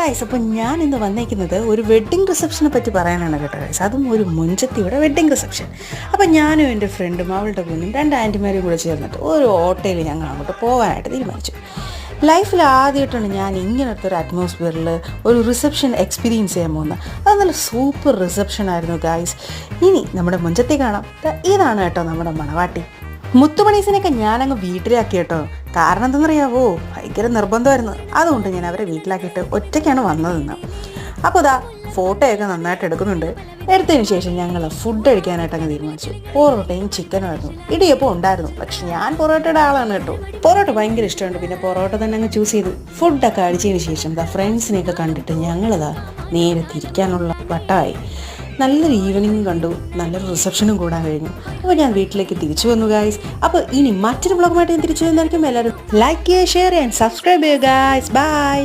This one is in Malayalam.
ഗായ്സ്, അപ്പം ഞാൻ ഇന്ന് വന്നേക്കുന്നത് ഒരു വെഡ്ഡിങ് റിസപ്ഷനെ പറ്റി പറയാനാണ് കേട്ടോ ഗായ്സ്. അതും ഒരു മുഞ്ചത്തിയുടെ വെഡ്ഡിങ് റിസപ്ഷൻ. അപ്പം ഞാനും എൻ്റെ ഫ്രണ്ടും അവളുടെ കുഞ്ഞും രണ്ട് ആൻറ്റിമാരും കൂടെ ചേർന്നിട്ട് ഒരു ഓട്ടോയിൽ ഞങ്ങൾ അങ്ങോട്ട് പോകാനായിട്ട് തീരുമാനിച്ചു. ലൈഫിൽ ആദ്യമായിട്ടാണ് ഞാൻ ഇങ്ങനത്തെ ഒരു അറ്റ്മോസ്ഫിയറിൽ ഒരു റിസപ്ഷൻ എക്സ്പീരിയൻസ് ചെയ്യാൻ പോകുന്നത്. അത് നല്ല സൂപ്പർ റിസപ്ഷൻ ആയിരുന്നു ഗായ്സ്. ഇനി നമ്മുടെ മുഞ്ചത്തി കാണാം. ഇതാണ് കേട്ടോ നമ്മുടെ മണവാട്ടി. മുത്തുമണീസിനെയൊക്കെ ഞാനങ്ങ് വീട്ടിലാക്കി കേട്ടോ. കാരണം എന്തെന്നറിയാവോ, ഭയങ്കര നിർബന്ധമായിരുന്നു. അതുകൊണ്ട് ഞാൻ അവരെ വീട്ടിലാക്കിയിട്ട് ഒറ്റയ്ക്കാണ് വന്നതെന്ന്. അപ്പോൾ ഇതാ ഫോട്ടോയൊക്കെ നന്നായിട്ട് എടുക്കുന്നുണ്ട്. എടുത്തതിന് ശേഷം ഞങ്ങൾ ഫുഡ് കഴിക്കാനായിട്ട് അങ്ങ് തീരുമാനിച്ചു. പൊറോട്ടയും ചിക്കനും ആയിരുന്നു. ഇടിയപ്പം ഉണ്ടായിരുന്നു, പക്ഷെ ഞാൻ പൊറോട്ടയുടെ ആളാണ് കേട്ടോ. പൊറോട്ട ഭയങ്കര ഇഷ്ടമുണ്ട്, പിന്നെ പൊറോട്ട തന്നെ അങ്ങ് ചൂസ് ചെയ്തു. ഫുഡൊക്കെ അടിച്ചതിന് ശേഷം ഫ്രണ്ട്സിനെയൊക്കെ കണ്ടിട്ട് ഞങ്ങളിതാ നേരെ തിരിക്കാനുള്ള വട്ടമായി. നല്ലൊരു ഈവനിങ് കണ്ടു, നല്ലൊരു റിസപ്ഷനും കൂടാൻ കഴിഞ്ഞു. അപ്പോൾ ഞാൻ വീട്ടിലേക്ക് തിരിച്ചു വന്നു ഗായ്സ്. അപ്പോൾ ഇനി മറ്റൊരു വ്ളോഗുമായിട്ട് ഞാൻ തിരിച്ചു വന്നായിരിക്കും. എല്ലാവരും ലൈക്ക് ചെയ്യുക, ഷെയർ ചെയ്യുക, സബ്സ്ക്രൈബ് ചെയ്യുക ഗായ്സ്. ബൈ.